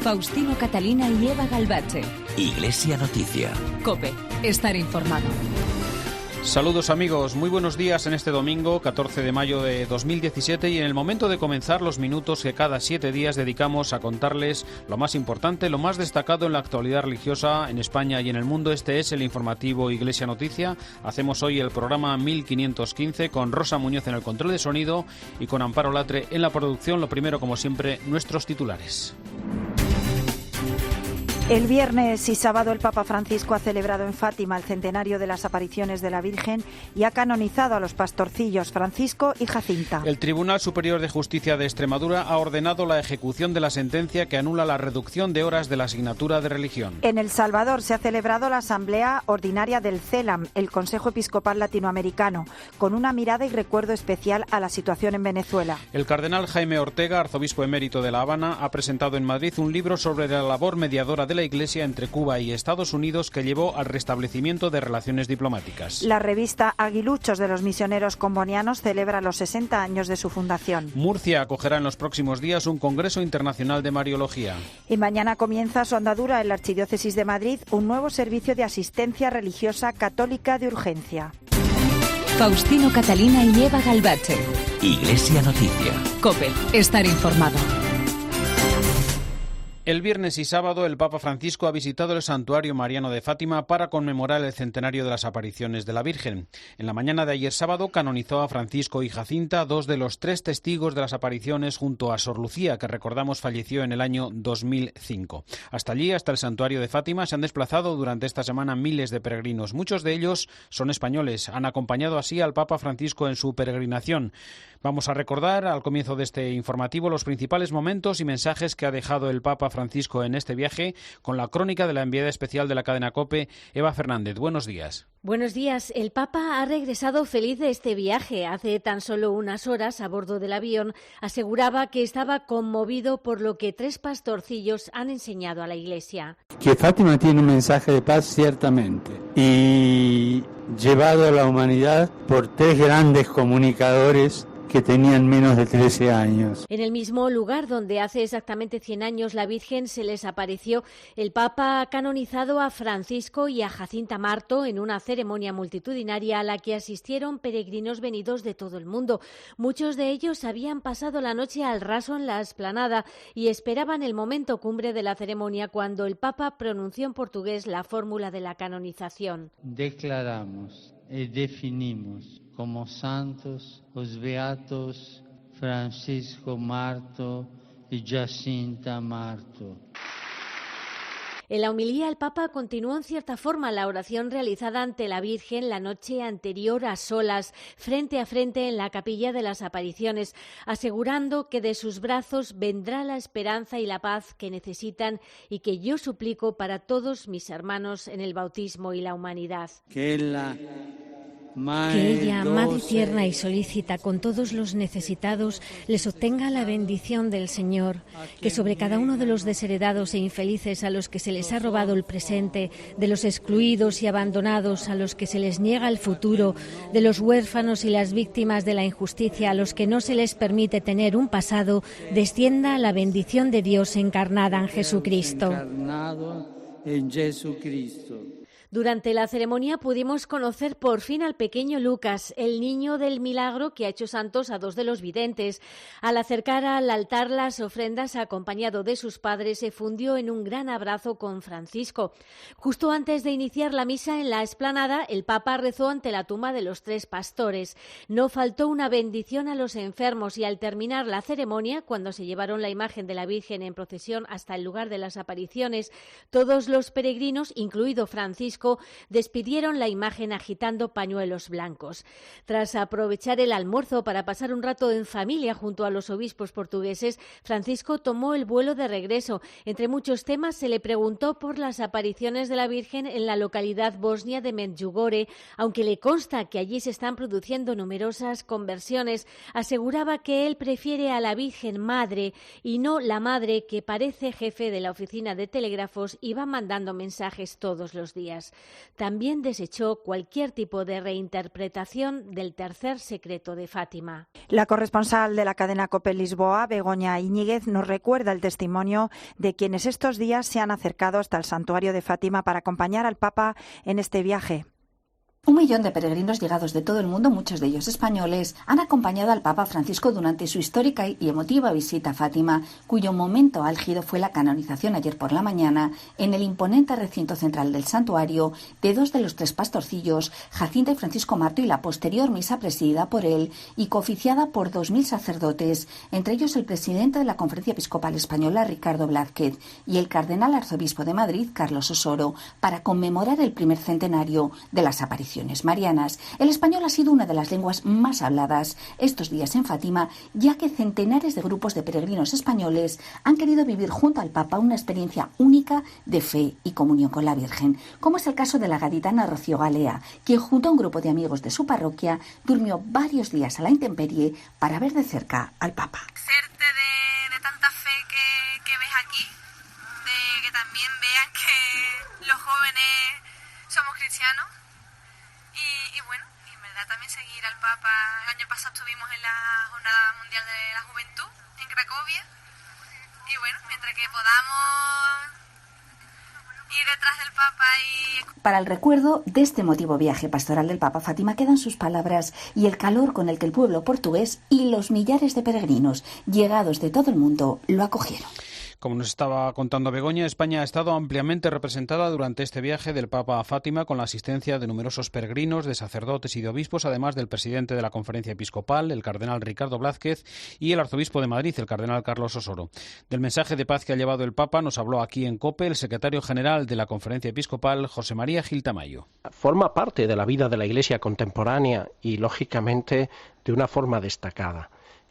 Faustino Catalina y Eva Galbache. Iglesia Noticia. COPE. Estar informado. Saludos amigos, muy buenos días en este domingo 14 de mayo de 2017 y en el momento de comenzar los minutos que cada 7 días dedicamos a contarles lo más importante, lo más destacado en la actualidad religiosa en España y en el mundo. Este es el informativo Iglesia Noticia. Hacemos hoy el programa 1515 con Rosa Muñoz en el control de sonido y con Amparo Latre en la producción. Lo primero, como siempre, nuestros titulares. El viernes y sábado el Papa Francisco ha celebrado en Fátima el centenario de las apariciones de la Virgen y ha canonizado a los pastorcillos Francisco y Jacinta. El Tribunal Superior de Justicia de Extremadura ha ordenado la ejecución de la sentencia que anula la reducción de horas de la asignatura de religión. En El Salvador se ha celebrado la Asamblea Ordinaria del CELAM, el Consejo Episcopal Latinoamericano, con una mirada y recuerdo especial a la situación en Venezuela. El cardenal Jaime Ortega, arzobispo emérito de La Habana, ha presentado en Madrid un libro sobre la labor mediadora de la Iglesia entre Cuba y Estados Unidos que llevó al restablecimiento de relaciones diplomáticas. La revista Aguiluchos de los misioneros combonianos celebra los 60 años de su fundación. Murcia acogerá en los próximos días un Congreso Internacional de Mariología. Y mañana comienza su andadura en la Archidiócesis de Madrid un nuevo servicio de asistencia religiosa católica de urgencia. Faustino Catalina y Eva Galbache. Iglesia Noticia. COPE. Estar informado. El viernes y sábado el Papa Francisco ha visitado el Santuario Mariano de Fátima para conmemorar el centenario de las apariciones de la Virgen. En la mañana de ayer sábado canonizó a Francisco y Jacinta, dos de los 3 testigos de las apariciones, junto a Sor Lucía, que recordamos falleció en el año 2005. Hasta allí, hasta el Santuario de Fátima, se han desplazado durante esta semana miles de peregrinos. Muchos de ellos son españoles. Han acompañado así al Papa Francisco en su peregrinación. Vamos a recordar al comienzo de este informativo los principales momentos y mensajes que ha dejado el Papa Francisco en este viaje, con la crónica de la enviada especial de la cadena COPE, Eva Fernández. Buenos días. Buenos días. El Papa ha regresado feliz de este viaje. Hace tan solo unas horas, a bordo del avión, aseguraba que estaba conmovido por lo que 3 pastorcillos han enseñado a la Iglesia. Que Fátima tiene un mensaje de paz, ciertamente, y llevado a la humanidad por 3 grandes comunicadores que tenían menos de 13 años. En el mismo lugar donde hace exactamente 100 años la Virgen se les apareció, el Papa ha canonizado a Francisco y a Jacinta Marto en una ceremonia multitudinaria a la que asistieron peregrinos venidos de todo el mundo. Muchos de ellos habían pasado la noche al raso en la explanada y esperaban el momento cumbre de la ceremonia cuando el Papa pronunció en portugués la fórmula de la canonización. Declaramos y definimos como santos os beatos Francisco Marto y Jacinta Marto. En la homilía, el Papa continuó en cierta forma la oración realizada ante la Virgen la noche anterior a solas, frente a frente en la capilla de las apariciones, asegurando que de sus brazos vendrá la esperanza y la paz que necesitan y que yo suplico para todos mis hermanos en el bautismo y la humanidad. Que ella, Madre tierna y solícita con todos los necesitados, les obtenga la bendición del Señor, que sobre cada uno de los desheredados e infelices a los que se les ha robado el presente, de los excluidos y abandonados a los que se les niega el futuro, de los huérfanos y las víctimas de la injusticia a los que no se les permite tener un pasado, descienda la bendición de Dios encarnada en Jesucristo. Durante la ceremonia pudimos conocer por fin al pequeño Lucas, el niño del milagro que ha hecho santos a 2 de los videntes. Al acercar al altar las ofrendas, acompañado de sus padres, se fundió en un gran abrazo con Francisco. Justo antes de iniciar la misa en la explanada, el Papa rezó ante la tumba de los 3 pastores. No faltó una bendición a los enfermos y al terminar la ceremonia, cuando se llevaron la imagen de la Virgen en procesión hasta el lugar de las apariciones, todos los peregrinos, incluido Francisco, despidieron la imagen agitando pañuelos blancos. Tras aprovechar el almuerzo para pasar un rato en familia junto a los obispos portugueses, Francisco tomó el vuelo de regreso. Entre muchos temas se le preguntó por las apariciones de la Virgen en la localidad bosnia de Medjugorje, aunque le consta que allí se están produciendo numerosas conversiones. Aseguraba que él prefiere a la Virgen Madre y no la Madre que parece jefe de la oficina de telégrafos y va mandando mensajes todos los días. Lucas. También desechó cualquier tipo de reinterpretación del tercer secreto de Fátima. La corresponsal de la cadena COPE en Lisboa, Begoña Iñiguez, nos recuerda el testimonio de quienes estos días se han acercado hasta el santuario de Fátima para acompañar al Papa en este viaje. 1 millón de peregrinos llegados de todo el mundo, muchos de ellos españoles, han acompañado al Papa Francisco durante su histórica y emotiva visita a Fátima, cuyo momento álgido fue la canonización ayer por la mañana en el imponente recinto central del santuario de 2 de los 3 pastorcillos, Jacinta y Francisco Marto, y la posterior misa presidida por él y cooficiada por 2.000 sacerdotes, entre ellos el presidente de la Conferencia Episcopal Española, Ricardo Blázquez, y el cardenal arzobispo de Madrid, Carlos Osoro, para conmemorar el primer centenario de las apariciones marianas. El español ha sido una de las lenguas más habladas estos días en Fátima, ya que centenares de grupos de peregrinos españoles han querido vivir junto al Papa una experiencia única de fe y comunión con la Virgen, como es el caso de la gaditana Rocío Galea, quien junto a un grupo de amigos de su parroquia durmió varios días a la intemperie para ver de cerca al Papa. Serte de tanta fe que ves aquí, de que también vean que los jóvenes somos cristianos. Y bueno, y en verdad también seguir al Papa. El año pasado estuvimos en la Jornada Mundial de la Juventud en Cracovia. Y bueno, mientras que podamos ir detrás del Papa y... Para el recuerdo de este emotivo viaje pastoral del Papa Fátima quedan sus palabras y el calor con el que el pueblo portugués y los millares de peregrinos llegados de todo el mundo lo acogieron. Como nos estaba contando Begoña, España ha estado ampliamente representada durante este viaje del Papa a Fátima, con la asistencia de numerosos peregrinos, de sacerdotes y de obispos, además del presidente de la Conferencia Episcopal, el cardenal Ricardo Blázquez, y el arzobispo de Madrid, el cardenal Carlos Osoro. Del mensaje de paz que ha llevado el Papa nos habló aquí en COPE el secretario general de la Conferencia Episcopal, José María Gil Tamayo. Forma parte de la vida de la Iglesia contemporánea y, lógicamente, de una forma destacada.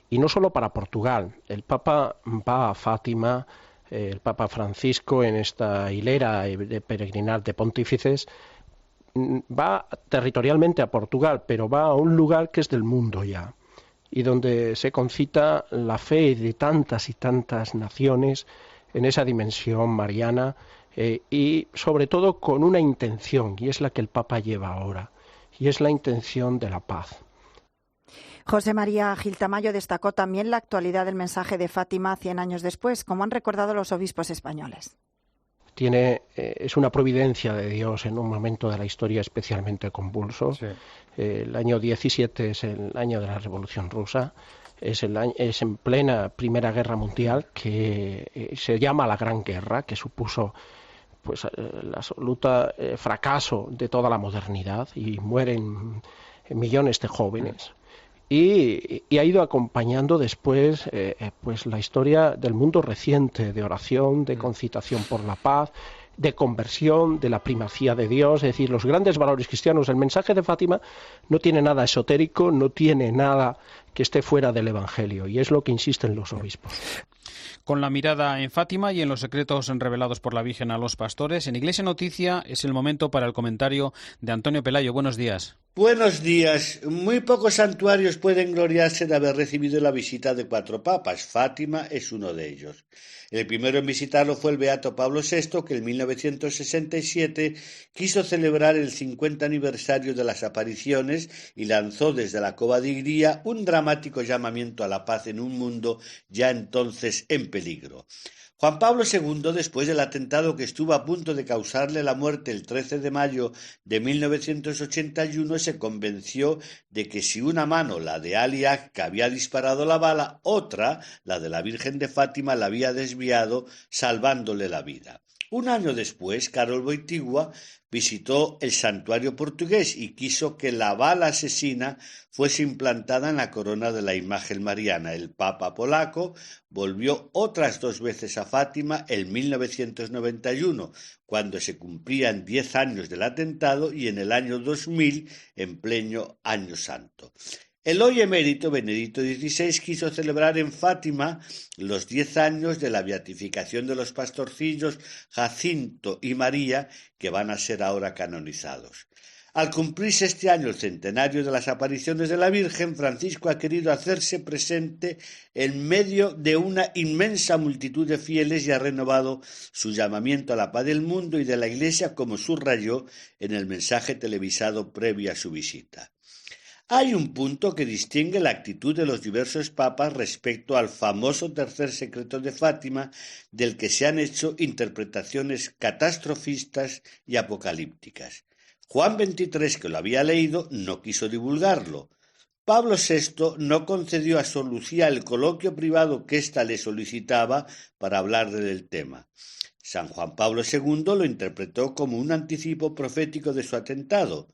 Y no solo para Portugal. El Papa va a Fátima, el Papa Francisco, en esta hilera de peregrinar de pontífices, va territorialmente a Portugal, pero va a un lugar que es del mundo ya, y donde se concita la fe de tantas y tantas naciones en esa dimensión mariana, y sobre todo con una intención, y es la que el Papa lleva ahora, y es la intención de la paz. José María Gil Tamayo destacó también la actualidad del mensaje de Fátima 100 años después, como han recordado los obispos españoles. Es una providencia de Dios en un momento de la historia especialmente convulso. Sí. El año 17 es el año de la Revolución Rusa, es en plena Primera Guerra Mundial, que se llama la Gran Guerra, que supuso pues el absoluto fracaso de toda la modernidad, y mueren millones de jóvenes. Y ha ido acompañando después pues la historia del mundo reciente, de oración, de concitación por la paz, de conversión, de la primacía de Dios, es decir, los grandes valores cristianos. El mensaje de Fátima no tiene nada esotérico, no tiene nada que esté fuera del Evangelio, y es lo que insisten los obispos. Con la mirada en Fátima y en los secretos revelados por la Virgen a los pastores, en Iglesia Noticia es el momento para el comentario de Antonio Pelayo. Buenos días. Buenos días. Muy pocos santuarios pueden gloriarse de haber recibido la visita de 4 papas. Fátima es uno de ellos. El primero en visitarlo fue el beato Pablo VI, que en 1967 quiso celebrar el 50 aniversario de las apariciones y lanzó desde la Cova de Iría un dramático llamamiento a la paz en un mundo ya entonces en peligro. Juan Pablo II, después del atentado que estuvo a punto de causarle la muerte el 13 de mayo de 1981, se convenció de que si una mano, la de Ali Agca, había disparado la bala, otra, la de la Virgen de Fátima, la había desviado, salvándole la vida. Un año después, Karol Wojtyła visitó el santuario portugués y quiso que la bala asesina fuese implantada en la corona de la imagen mariana. El Papa polaco volvió otras 2 veces a Fátima en 1991, cuando se cumplían 10 años del atentado, y en el año 2000, en pleno Año Santo. El hoy emérito Benedicto XVI quiso celebrar en Fátima los 10 años de la beatificación de los pastorcillos Jacinto y María, que van a ser ahora canonizados. Al cumplirse este año el centenario de las apariciones de la Virgen, Francisco ha querido hacerse presente en medio de una inmensa multitud de fieles y ha renovado su llamamiento a la paz del mundo y de la Iglesia, como subrayó en el mensaje televisado previo a su visita. Hay un punto que distingue la actitud de los diversos papas respecto al famoso tercer secreto de Fátima, del que se han hecho interpretaciones catastrofistas y apocalípticas. Juan XXIII, que lo había leído, no quiso divulgarlo. Pablo VI no concedió a Sor Lucía el coloquio privado que ésta le solicitaba para hablar del tema. San Juan Pablo II lo interpretó como un anticipo profético de su atentado.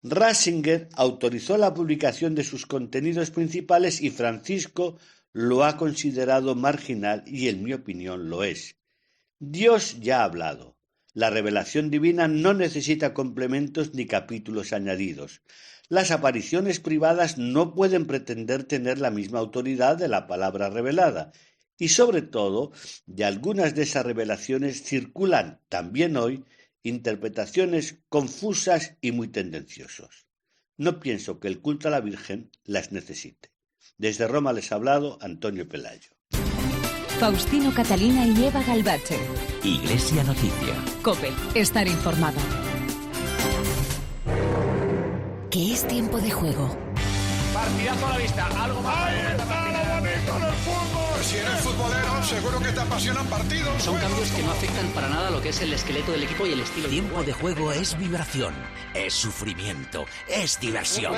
Ratzinger autorizó la publicación de sus contenidos principales y Francisco lo ha considerado marginal y, en mi opinión, lo es. Dios ya ha hablado. La revelación divina no necesita complementos ni capítulos añadidos. Las apariciones privadas no pueden pretender tener la misma autoridad de la palabra revelada. Y, sobre todo, de algunas de esas revelaciones circulan, también hoy, interpretaciones confusas y muy tendenciosas. No pienso que el culto a la Virgen las necesite. Desde Roma les ha hablado Antonio Pelayo. Faustino Catalina y Eva Galbache. Iglesia Noticia. COPE. Estar informado. Que es tiempo de juego. Partidazo a la vista. Algo más. ¡Ahí está lo bonito del fútbol! Si eres futbolero, seguro que te apasionan partidos. Son cambios que no afectan para nada lo que es el esqueleto del equipo y el estilo. Tiempo de juego es vibración, es sufrimiento, es diversión.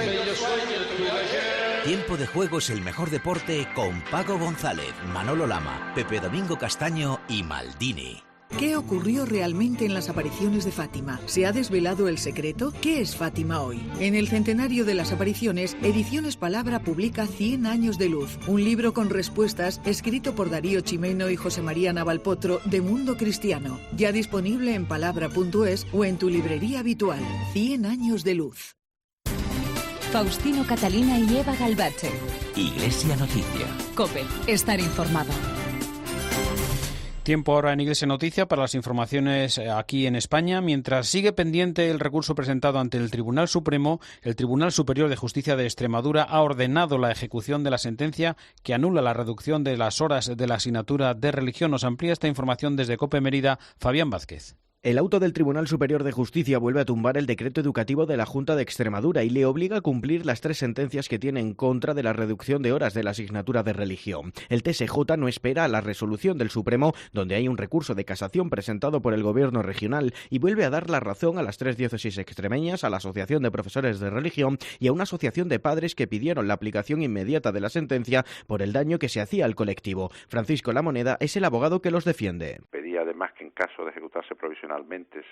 Tiempo de juego es el mejor deporte con Paco González, Manolo Lama, Pepe Domingo Castaño y Maldini. ¿Qué ocurrió realmente en las apariciones de Fátima? ¿Se ha desvelado el secreto? ¿Qué es Fátima hoy? En el centenario de las apariciones, Ediciones Palabra publica 100 años de luz, un libro con respuestas escrito por Darío Chimeno y José María Navalpotro de Mundo Cristiano, ya disponible en palabra.es o en tu librería habitual. 100 años de luz. Faustino Catalina y Eva Galbache. Iglesia Noticia. COPE. Estar informado. Tiempo ahora en Iglesia Noticia para las informaciones aquí en España. Mientras sigue pendiente el recurso presentado ante el Tribunal Supremo, el Tribunal Superior de Justicia de Extremadura ha ordenado la ejecución de la sentencia que anula la reducción de las horas de la asignatura de religión. Nos amplía esta información desde COPE Mérida, Fabián Vázquez. El auto del Tribunal Superior de Justicia vuelve a tumbar el decreto educativo de la Junta de Extremadura y le obliga a cumplir las 3 sentencias que tiene en contra de la reducción de horas de la asignatura de religión. El TSJ no espera a la resolución del Supremo, donde hay un recurso de casación presentado por el Gobierno regional, y vuelve a dar la razón a las 3 diócesis extremeñas, a la Asociación de Profesores de Religión y a una asociación de padres que pidieron la aplicación inmediata de la sentencia por el daño que se hacía al colectivo. Francisco Lamoneda es el abogado que los defiende. Pedía además que en caso de ejecutarse provisionalmente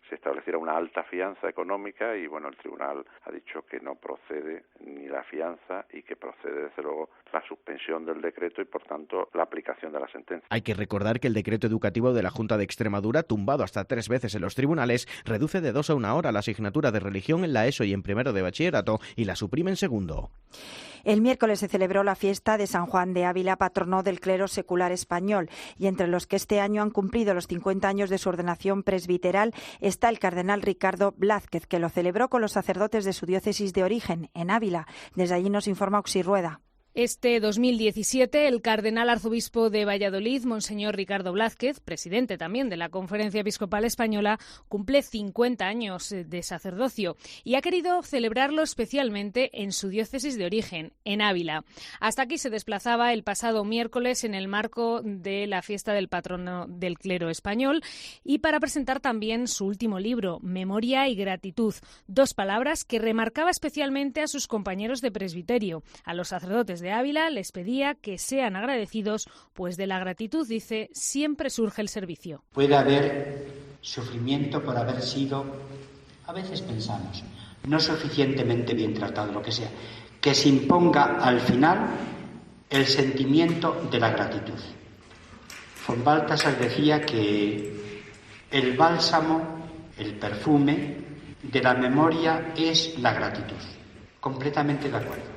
se estableciera una alta fianza económica y el tribunal ha dicho que no procede ni la fianza y que procede desde luego la suspensión del decreto y por tanto la aplicación de la sentencia. Hay que recordar que el decreto educativo de la Junta de Extremadura, tumbado hasta 3 veces en los tribunales, reduce de 2 a 1 hora la asignatura de religión en la ESO y en primero de bachillerato y la suprime en segundo. El miércoles se celebró la fiesta de San Juan de Ávila, patrono del clero secular español, y entre los que este año han cumplido los 50 años de su ordenación presbiteral está el cardenal Ricardo Blázquez, que lo celebró con los sacerdotes de su diócesis de origen, en Ávila. Desde allí nos informa Oxy Rueda. Este 2017, el cardenal arzobispo de Valladolid, Monseñor Ricardo Blázquez, presidente también de la Conferencia Episcopal Española, cumple 50 años de sacerdocio y ha querido celebrarlo especialmente en su diócesis de origen, en Ávila. Hasta aquí se desplazaba el pasado miércoles en el marco de la fiesta del patrono del clero español y para presentar también su último libro, Memoria y Gratitud, 2 palabras que remarcaba especialmente a sus compañeros de presbiterio, a los sacerdotes de Ávila les pedía que sean agradecidos, pues de la gratitud, dice, siempre surge el servicio. Puede haber sufrimiento por haber sido, a veces pensamos, no suficientemente bien tratado, lo que sea, que se imponga al final el sentimiento de la gratitud. Von Balthasar decía que el bálsamo, el perfume de la memoria es la gratitud. Completamente de acuerdo.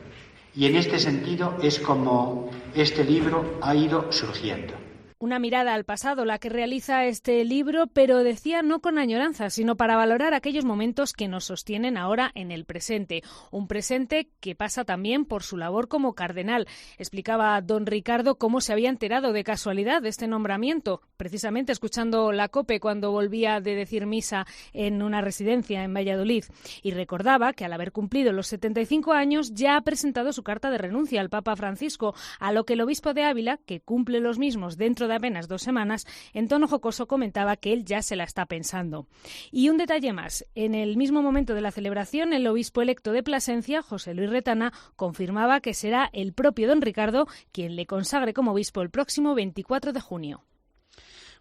Y en este sentido es como este libro ha ido surgiendo. Una mirada al pasado la que realiza este libro, pero decía no con añoranza, sino para valorar aquellos momentos que nos sostienen ahora en el presente. Un presente que pasa también por su labor como cardenal. Explicaba don Ricardo cómo se había enterado de casualidad de este nombramiento, precisamente escuchando la COPE cuando volvía de decir misa en una residencia en Valladolid. Y recordaba que al haber cumplido los 75 años ya ha presentado su carta de renuncia al Papa Francisco, a lo que el obispo de Ávila, que cumple los mismos dentro de apenas 2 semanas, en tono jocoso comentaba que él ya se la está pensando. Y un detalle más, en el mismo momento de la celebración, el obispo electo de Plasencia, José Luis Retana, confirmaba que será el propio don Ricardo quien le consagre como obispo el próximo 24 de junio.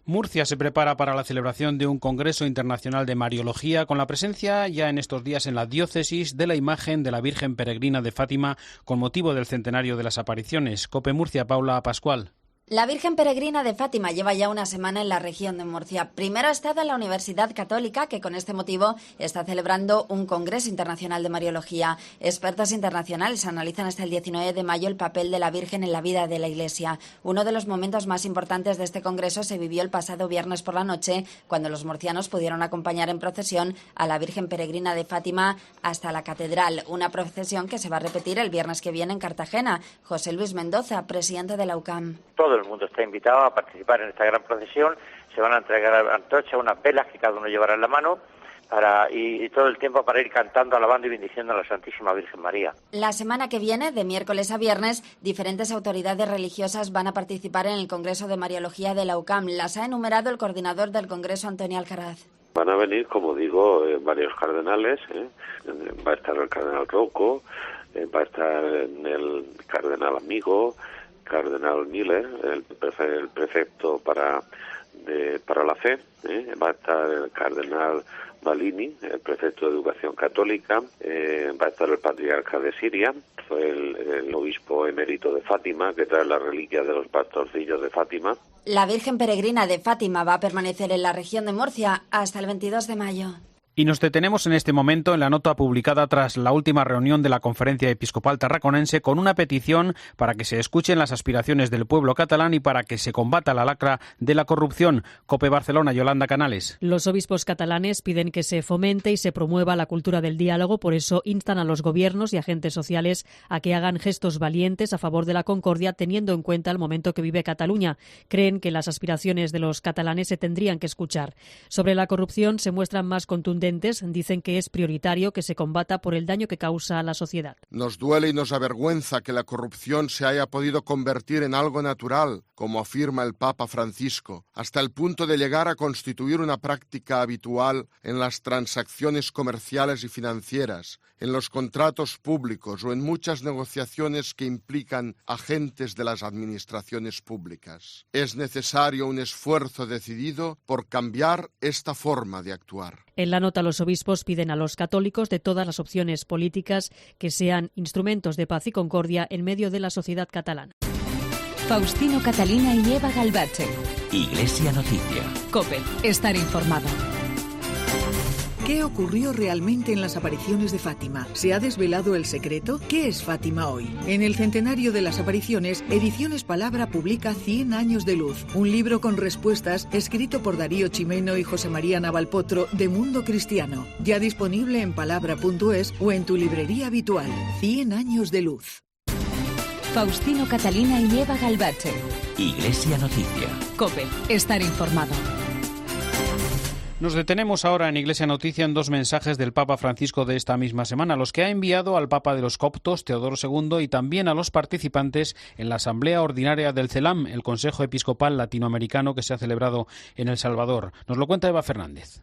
Murcia se prepara para la celebración de un Congreso Internacional de Mariología con la presencia ya en estos días en la diócesis de la imagen de la Virgen Peregrina de Fátima con motivo del centenario de las apariciones. COPE Murcia, Paula Pascual. La Virgen Peregrina de Fátima lleva ya una semana en la región de Murcia. Primero ha estado en la Universidad Católica, que con este motivo está celebrando un Congreso Internacional de Mariología. Expertos internacionales analizan hasta el 19 de mayo el papel de la Virgen en la vida de la Iglesia. Uno de los momentos más importantes de este congreso se vivió el pasado viernes por la noche, cuando los murcianos pudieron acompañar en procesión a la Virgen Peregrina de Fátima hasta la catedral. Una procesión que se va a repetir el viernes que viene en Cartagena. José Luis Mendoza, presidente de la UCAM. Todo el mundo está invitado a participar en esta gran procesión. Se van a entregar antorchas, unas velas que cada uno llevará en la mano y todo el tiempo para ir cantando, alabando y bendiciendo a la Santísima Virgen María. La semana que viene, de miércoles a viernes, diferentes autoridades religiosas van a participar en el Congreso de Mariología de la UCAM. Las ha enumerado el coordinador del Congreso, Antonio Alcaraz. Van a venir, como digo, varios cardenales. Va a estar el cardenal Rocco, va a estar el cardenal Amigo, cardenal Miller, el prefecto para la fe, va a estar el cardenal Balini, el prefecto de Educación Católica, va a estar el patriarca de Siria, el obispo emérito de Fátima, que trae la reliquia de los pastorcillos de Fátima. La Virgen Peregrina de Fátima va a permanecer en la región de Murcia hasta el 22 de mayo. Y nos detenemos en este momento en la nota publicada tras la última reunión de la Conferencia Episcopal Tarraconense con una petición para que se escuchen las aspiraciones del pueblo catalán y para que se combata la lacra de la corrupción. COPE Barcelona, Yolanda Canales. Los obispos catalanes piden que se fomente y se promueva la cultura del diálogo, por eso instan a los gobiernos y agentes sociales a que hagan gestos valientes a favor de la concordia, teniendo en cuenta el momento que vive Cataluña. Creen que las aspiraciones de los catalanes se tendrían que escuchar. Sobre la corrupción se muestran más contundentes. Dicen que es prioritario que se combata por el daño que causa a la sociedad. Nos duele y nos avergüenza que la corrupción se haya podido convertir en algo natural, como afirma el Papa Francisco, hasta el punto de llegar a constituir una práctica habitual en las transacciones comerciales y financieras, en los contratos públicos o en muchas negociaciones que implican agentes de las administraciones públicas. Es necesario un esfuerzo decidido por cambiar esta forma de actuar. En la nota, los obispos piden a los católicos de todas las opciones políticas que sean instrumentos de paz y concordia en medio de la sociedad catalana. Faustino Catalina y Eva Galbache. Iglesia Noticia. COPE. Estar informado. ¿Qué ocurrió realmente en las apariciones de Fátima? ¿Se ha desvelado el secreto? ¿Qué es Fátima hoy? En el centenario de las apariciones, Ediciones Palabra publica 100 años de luz, un libro con respuestas escrito por Darío Chimeno y José María Navalpotro de Mundo Cristiano. Ya disponible en palabra.es o en tu librería habitual. 100 años de luz. Faustino Catalina y Eva Galbache. Iglesia Noticia. COPE. Estar informado. Nos detenemos ahora en Iglesia Noticia en 2 mensajes del Papa Francisco de esta misma semana, los que ha enviado al Papa de los Coptos, Teodoro II, y también a los participantes en la Asamblea Ordinaria del CELAM, el Consejo Episcopal Latinoamericano que se ha celebrado en El Salvador. Nos lo cuenta Eva Fernández.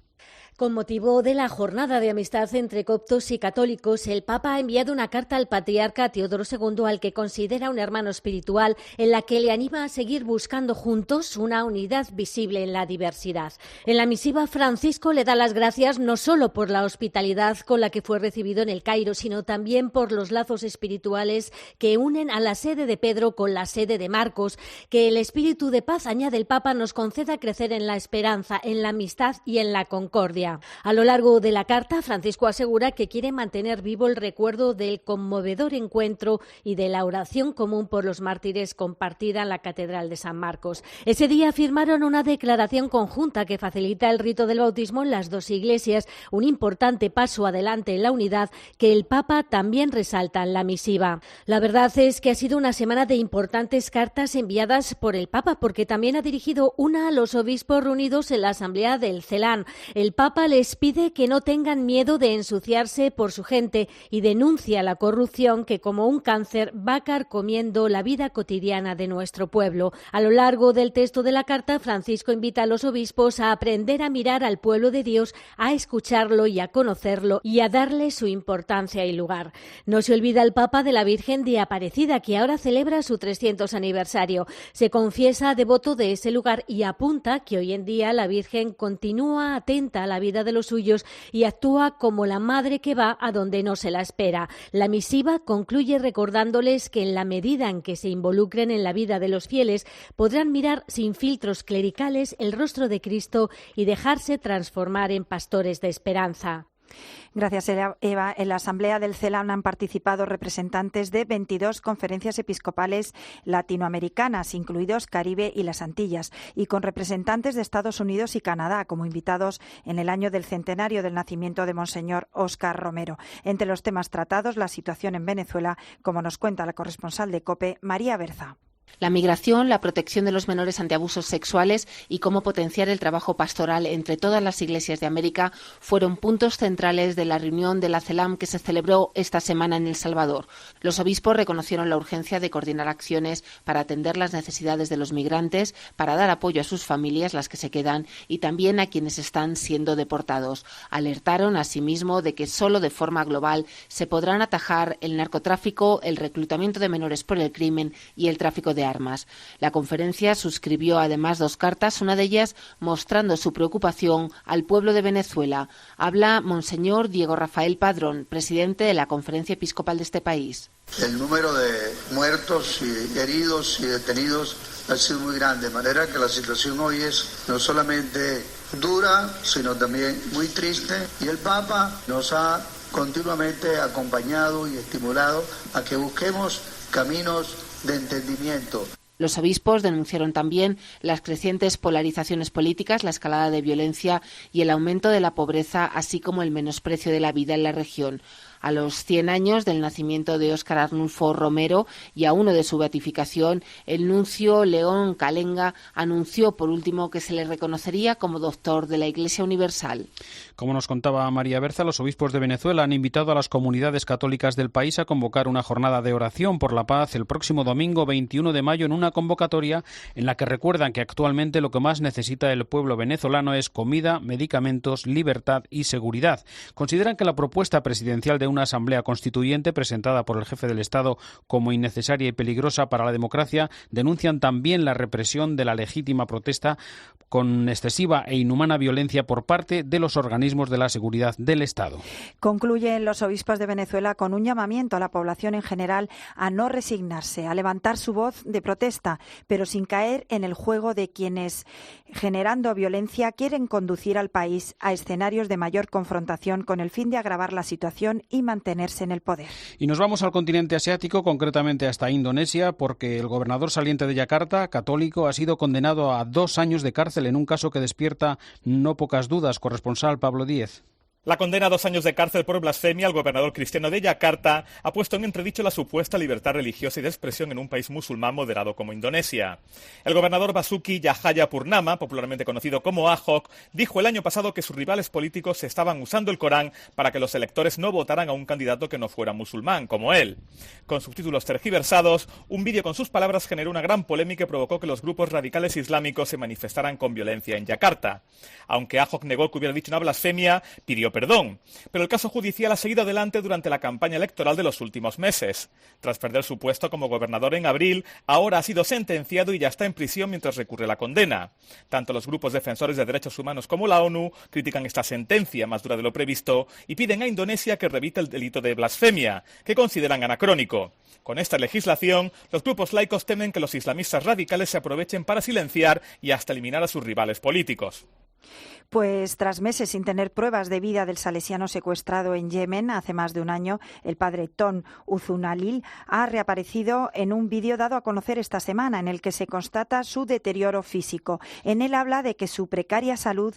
Con motivo de la jornada de amistad entre coptos y católicos, el Papa ha enviado una carta al patriarca Teodoro II, al que considera un hermano espiritual, en la que le anima a seguir buscando juntos una unidad visible en la diversidad. En la misiva, Francisco le da las gracias no solo por la hospitalidad con la que fue recibido en el Cairo, sino también por los lazos espirituales que unen a la sede de Pedro con la sede de Marcos. Que el espíritu de paz, añade el Papa, nos conceda crecer en la esperanza, en la amistad y en la concordia. Austria. A lo largo de la carta, Francisco asegura que quiere mantener vivo el recuerdo del conmovedor encuentro y de la oración común por los mártires compartida en la Catedral de San Marcos. Ese día firmaron una declaración conjunta que facilita el rito del bautismo en las dos iglesias, un importante paso adelante en la unidad que el Papa también resalta en la misiva. La verdad es que ha sido una semana de importantes cartas enviadas por el Papa, porque también ha dirigido una a los obispos reunidos en la asamblea del CELAM. El Papa les pide que no tengan miedo de ensuciarse por su gente y denuncia la corrupción que, como un cáncer, va carcomiendo la vida cotidiana de nuestro pueblo. A lo largo del texto de la carta, Francisco invita a los obispos a aprender a mirar al pueblo de Dios, a escucharlo y a conocerlo y a darle su importancia y lugar. No se olvida el Papa de la Virgen de Aparecida, que ahora celebra su 300 aniversario. Se confiesa devoto de ese lugar y apunta que hoy en día la Virgen continúa atenta a la vida de los suyos y actúa como la madre que va a donde no se la espera. La misiva concluye recordándoles que en la medida en que se involucren en la vida de los fieles, podrán mirar sin filtros clericales el rostro de Cristo y dejarse transformar en pastores de esperanza. Gracias, Eva. En la asamblea del CELAM han participado representantes de 22 conferencias episcopales latinoamericanas, incluidos Caribe y las Antillas, y con representantes de Estados Unidos y Canadá como invitados en el año del centenario del nacimiento de Monseñor Óscar Romero. Entre los temas tratados, la situación en Venezuela, como nos cuenta la corresponsal de COPE, María Berza. La migración, la protección de los menores ante abusos sexuales y cómo potenciar el trabajo pastoral entre todas las iglesias de América fueron puntos centrales de la reunión de la CELAM que se celebró esta semana en El Salvador. Los obispos reconocieron la urgencia de coordinar acciones para atender las necesidades de los migrantes, para dar apoyo a sus familias, las que se quedan, y también a quienes están siendo deportados. Alertaron asimismo de que solo de forma global se podrán atajar el narcotráfico, el reclutamiento de menores por el crimen y el tráfico de armas. La conferencia suscribió además 2 cartas, una de ellas mostrando su preocupación al pueblo de Venezuela. Habla Monseñor Diego Rafael Padrón, presidente de la Conferencia Episcopal de este país. El número de muertos y heridos y detenidos ha sido muy grande, de manera que la situación hoy es no solamente dura, sino también muy triste, y el Papa nos ha continuamente acompañado y estimulado a que busquemos caminos de entendimiento. Los obispos denunciaron también las crecientes polarizaciones políticas, la escalada de violencia y el aumento de la pobreza, así como el menosprecio de la vida en la región. A los 100 años del nacimiento de Óscar Arnulfo Romero y a uno de su beatificación, el nuncio León Calenga anunció por último que se le reconocería como doctor de la Iglesia Universal. Como nos contaba María Berza, los obispos de Venezuela han invitado a las comunidades católicas del país a convocar una jornada de oración por la paz el próximo domingo 21 de mayo en una convocatoria en la que recuerdan que actualmente lo que más necesita el pueblo venezolano es comida, medicamentos, libertad y seguridad. Consideran que la propuesta presidencial de una asamblea constituyente presentada por el jefe del Estado como innecesaria y peligrosa para la democracia, denuncian también la represión de la legítima protesta con excesiva e inhumana violencia por parte de los organismos de la seguridad del Estado. Concluyen los obispos de Venezuela con un llamamiento a la población en general a no resignarse, a levantar su voz de protesta, pero sin caer en el juego de quienes, generando violencia, quieren conducir al país a escenarios de mayor confrontación con el fin de agravar la situación y mantenerse en el poder. Y nos vamos al continente asiático, concretamente hasta Indonesia, porque el gobernador saliente de Yakarta, católico, ha sido condenado a 2 años de cárcel en un caso que despierta no pocas dudas. Corresponsal Pablo Díez. La condena a 2 años de cárcel por blasfemia al gobernador cristiano de Yakarta ha puesto en entredicho la supuesta libertad religiosa y de expresión en un país musulmán moderado como Indonesia. El gobernador Basuki Cahayapurnama, popularmente conocido como Ahok, dijo el año pasado que sus rivales políticos estaban usando el Corán para que los electores no votaran a un candidato que no fuera musulmán, como él. Con subtítulos tergiversados, un vídeo con sus palabras generó una gran polémica y provocó que los grupos radicales islámicos se manifestaran con violencia en Yakarta. Aunque Ahok negó que hubiera dicho una blasfemia, pidió perdón, pero el caso judicial ha seguido adelante durante la campaña electoral de los últimos meses. Tras perder su puesto como gobernador en abril, ahora ha sido sentenciado y ya está en prisión mientras recurre la condena. Tanto los grupos defensores de derechos humanos como la ONU critican esta sentencia más dura de lo previsto y piden a Indonesia que revite el delito de blasfemia, que consideran anacrónico. Con esta legislación, los grupos laicos temen que los islamistas radicales se aprovechen para silenciar y hasta eliminar a sus rivales políticos. Pues tras meses sin tener pruebas de vida del salesiano secuestrado en Yemen hace más de un año, el padre Ton Uzunalil ha reaparecido en un vídeo dado a conocer esta semana en el que se constata su deterioro físico. En él habla de su precaria salud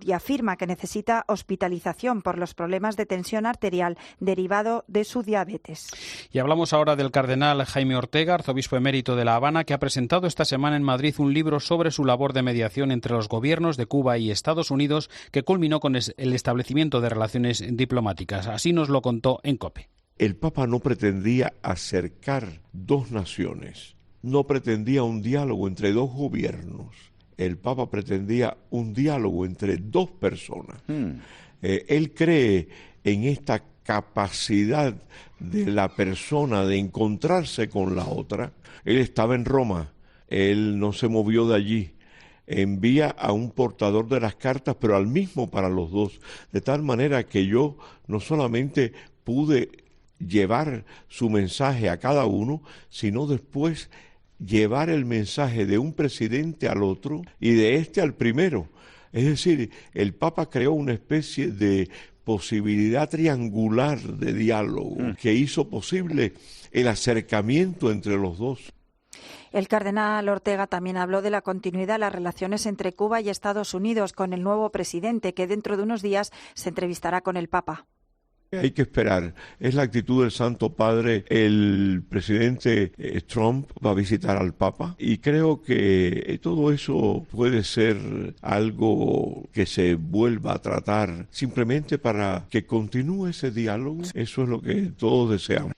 y afirma que necesita hospitalización por los problemas de tensión arterial derivado de su diabetes. Y hablamos ahora del cardenal Jaime Ortega, arzobispo emérito de La Habana, que ha presentado esta semana en Madrid un libro sobre su labor de mediación entre los gobiernos de Cuba y Estados Unidos, que culminó con el establecimiento de relaciones diplomáticas. Así nos lo contó en COPE. El Papa no pretendía acercar dos naciones, no pretendía un diálogo entre dos gobiernos. El Papa pretendía un diálogo entre dos personas. Él cree en esta capacidad de la persona de encontrarse con la otra. Él estaba en Roma, él no se movió de allí. Envía a un portador de las cartas, pero al mismo para los dos, de tal manera que yo no solamente pude llevar su mensaje a cada uno, sino después llevar el mensaje de un presidente al otro y de este al primero. Es decir, el Papa creó una especie de posibilidad triangular de diálogo que hizo posible el acercamiento entre los dos. El cardenal Ortega también habló de la continuidad de las relaciones entre Cuba y Estados Unidos con el nuevo presidente, que dentro de unos días se entrevistará con el Papa. Hay que esperar, es la actitud del Santo Padre. El presidente Trump va a visitar al Papa y creo que todo eso puede ser algo que se vuelva a tratar simplemente para que continúe ese diálogo. Eso es lo que todos deseamos.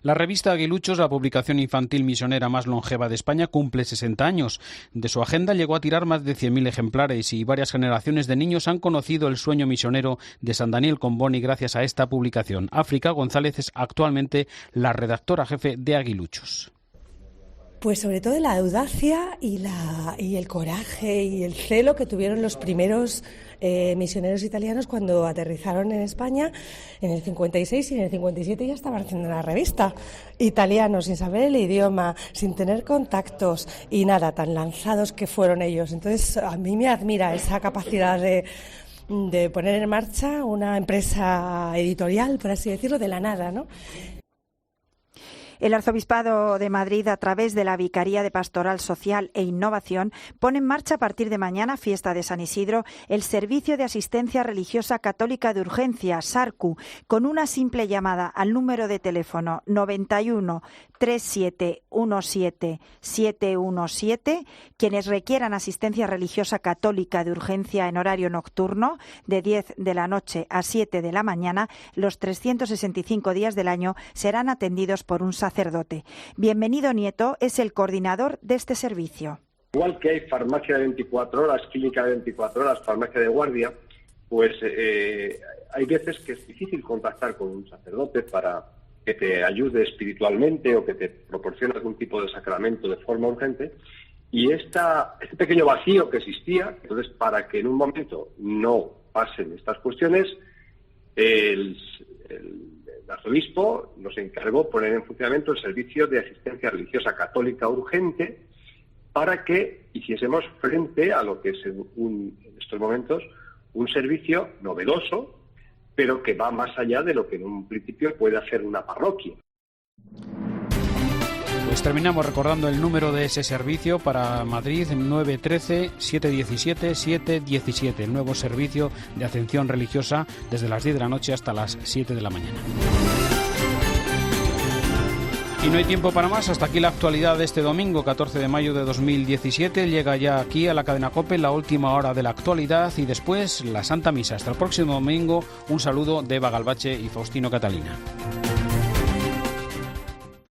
La revista Aguiluchos, la publicación infantil misionera más longeva de España, cumple 60 años. De su agenda llegó a tirar más de 100.000 ejemplares y varias generaciones de niños han conocido el sueño misionero de San Daniel Comboni gracias a esta publicación. África González es actualmente la redactora jefe de Aguiluchos. Pues sobre todo la audacia y el coraje y el celo que tuvieron los primeros misioneros italianos cuando aterrizaron en España en el 56 y en el 57 ya estaban haciendo una revista. Italianos, sin saber el idioma, sin tener contactos y nada, tan lanzados que fueron ellos. Entonces a mí me admira esa capacidad de poner en marcha una empresa editorial, por así decirlo, de la nada, ¿no? El Arzobispado de Madrid, a través de la Vicaría de Pastoral Social e Innovación, pone en marcha a partir de mañana, fiesta de San Isidro, el Servicio de Asistencia Religiosa Católica de Urgencia, SARCU, con una simple llamada al número de teléfono 91 3717 717. Quienes requieran asistencia religiosa católica de urgencia en horario nocturno, de 10 de la noche a 7 de la mañana, los 365 días del año serán atendidos por un sacerdote. Bienvenido Nieto es el coordinador de este servicio. Igual que hay farmacia de 24 horas, clínica de 24 horas, farmacia de guardia, pues hay veces que es difícil contactar con un sacerdote para que te ayude espiritualmente o que te proporcione algún tipo de sacramento de forma urgente. Y este pequeño vacío que existía, entonces para que en un momento no pasen estas cuestiones, el arzobispo nos encargó poner en funcionamiento el servicio de asistencia religiosa católica urgente para que hiciésemos frente a lo que es en estos momentos un servicio novedoso, pero que va más allá de lo que en un principio puede hacer una parroquia. Pues terminamos recordando el número de ese servicio para Madrid, 913-717-717, el nuevo servicio de atención religiosa desde las 10 de la noche hasta las 7 de la mañana. Y no hay tiempo para más, hasta aquí la actualidad de este domingo, 14 de mayo de 2017. Llega ya aquí a la cadena COPE la última hora de la actualidad y después la Santa Misa. Hasta el próximo domingo, un saludo de Eva Galbache y Faustino Catalina.